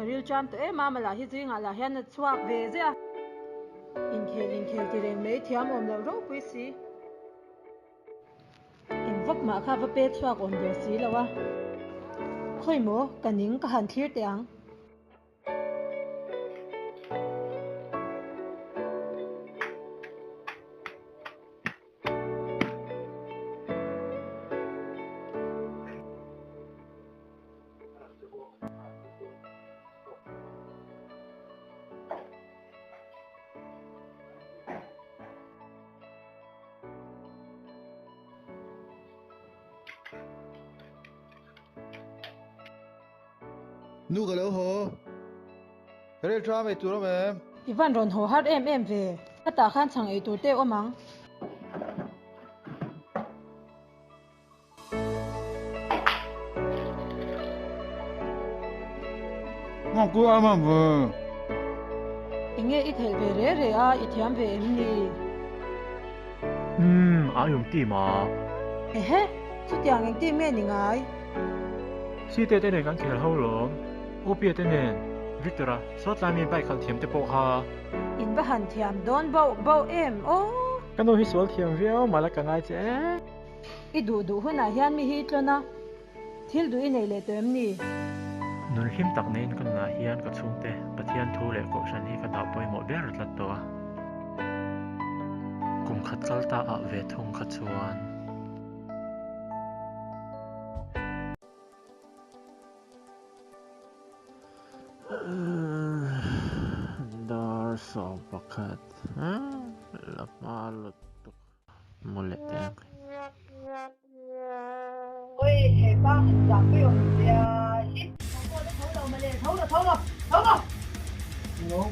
karil tram to mama la hi zinga la hian na chuak ve zia in khel ti reng mei thiam om lo ro pui si in vak ma kha va pe chuak om der si lawa khoi mo kaning ka han thlir te ang nu ka lo ho karel tram ei tur me ivan ron ho har em ve ata khan chang ei tur te omang ngọc ku ama ve inge I khel ve re a I thiam ve em ni a yum ti ma he chu tiang eng ti me ni ngai si te te ne kan khel ho lo o pia te ne victora sot la mi bai khal thiam te po ha in ba han thiam don bo em o kan no hi sol thiam veo mala ka ngai che I du huna hian mi hi tlona thil du I nei le to em ni nun him tak nei kan na hian ka chung te pathian thu le ko san hi ka da poi mo ber tlat to kum khat kal ta a ve thong kha chuan dar so pakhat la malut mole te ôi hệ ba giảm cái ông kia ít thấu rồi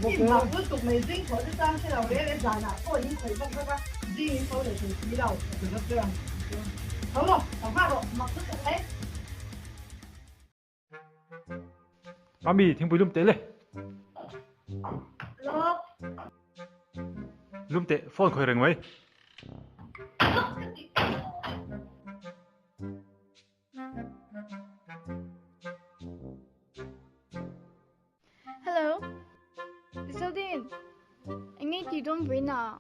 nhưng mà cứ tục này dính của cái trang cái nào để giải nào có những khởi động các dính thấu để xử lý đầu từ nó chưa thấu rồi mặc cứ tục đấy Mami, thing bui lum te le. lớp Lum te phone khoi reng wei. Hello. Isaldin. Anh ấy thì don't bring à.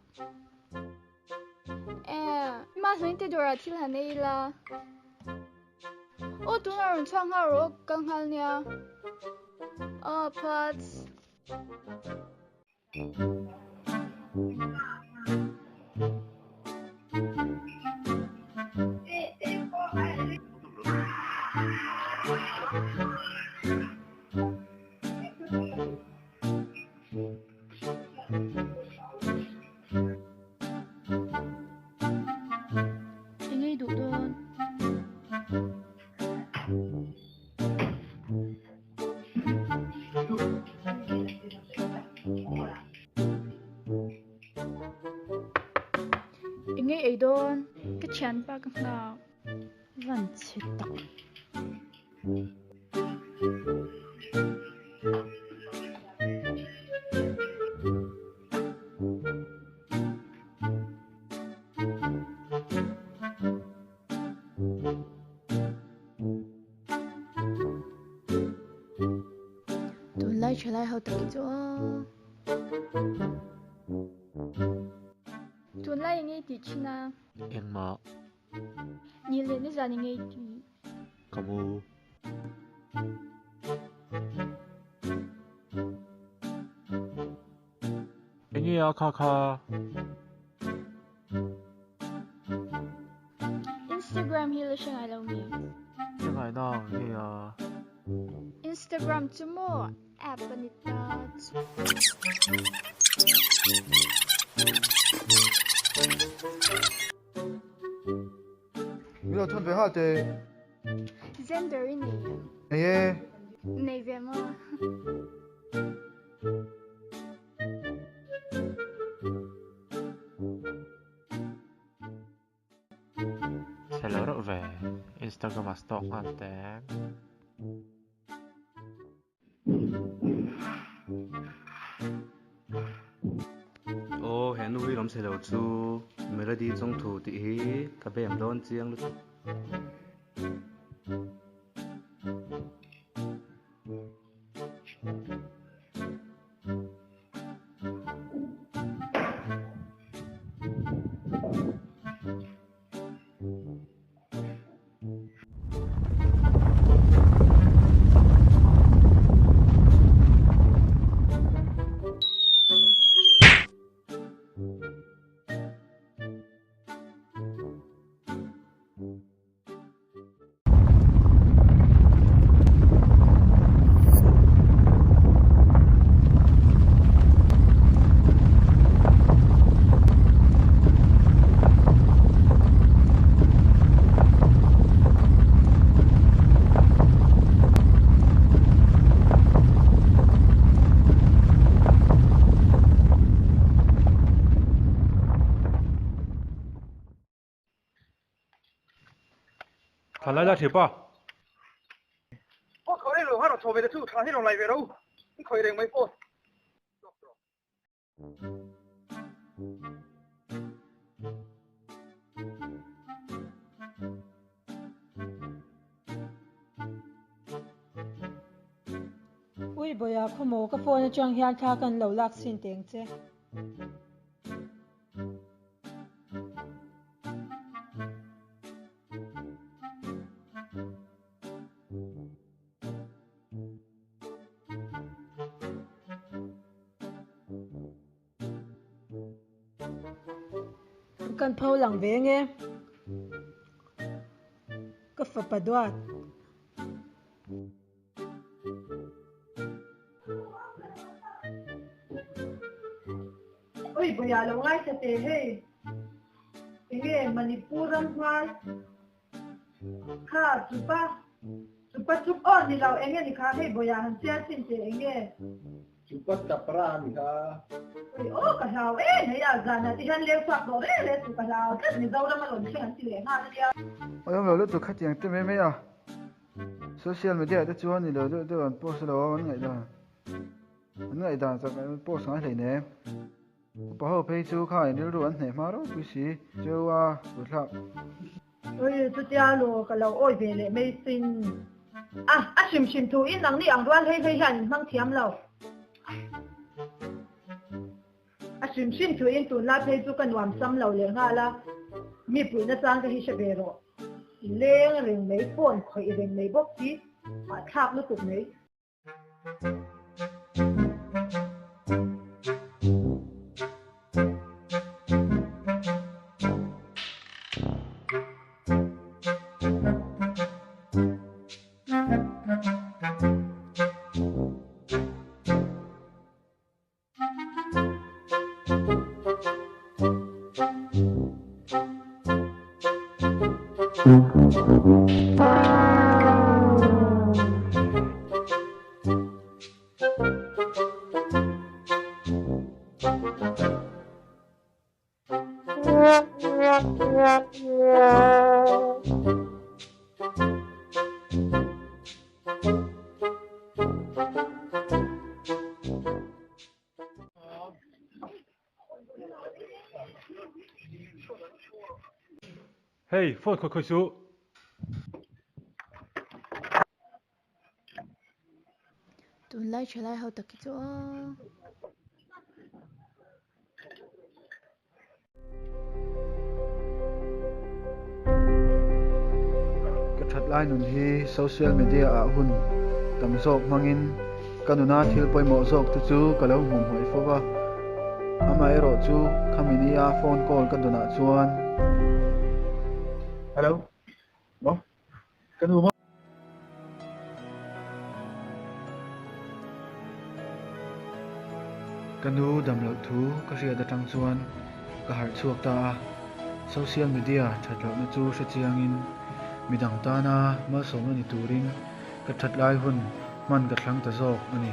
Mà nói tới đồ thì là này là. Ô tụi nó rong chang hà rồi căng hal nha. Plus. Anh ấy đủ đơn. Anh ấy đơn cái chén ba cái nào vẫn chết tóc. Tôi lấy trở lại hậu tự chỗ. Tôi lấy anh ấy thì chứ nào. Em mà Nhìn lên nó ra anh ấy thì. kamu ini ya kakak Instagram hi là sang ai lâu nhỉ? yang ai nang ini ya Instagram cuma app penita. bây giờ thôn về hát thì Gender ini. ấy Này về mà. selero về Instagram stock ante ô hẹn nuôi lắm sẽ lâu chú melody trong thủ thị hí cà phê em đón chiang luôn 看来了铁吧。我考虑了，还能错别的处，看起来来别喽，你可以认为不？ui bồi à khu mồ cái phone trong hian tha kan lo lak sin teng che kan phau lang ve nge ka fa padwat ui bây giờ lâu ngay sẽ thế hey nghe Manipuram mai ha chupa on đi lâu nghe đi khá hey bây giờ hắn sẽ xin thế nghe Chupat tapra ni ha. ui ô cả sao này à giờ này thì hắn leo sạc rồi đấy tụi cả sao tất nhiên đâu mà lộn chuyện hắn chỉ lẻ ha đấy ôi ông lâu tụi khách tiếng tên mấy mấy à social media tụi chú anh lâu tụi post lâu anh ngày đó chắc post ngay này nè bảo hộ page chú khai nếu đồ anh này mà đó quý sĩ chú bớt lắm ôi tụi cha lo cả lâu ôi về lệ mấy xin sim thu in năng đi ăn đoan hay hẳn mang thiam lâu sim thu in tụi la page chú cần làm xăm lâu liền ha la mi bụi nó sang cái hi sẽ về rồi lên rừng mấy phone khỏi rừng mấy bốc chí mà tháp nó cũng mấy Hey, phone khôi số. Tụi lại trở lại hậu tập cái chỗ. cái thật lại nun hi social media hun tam zok mangin kanuna thil poi mo zok tu chu kalo mum hoi fowa ama ero chu khamini a phone call kaduna chuan hello mo kanu mo kanu dam lo thu ka ria da tang chuan ka har chuak ta social media that lo na chu sa chiangin midang ta na ma som ni turin ka that lai hun man ka thlang ta zok ani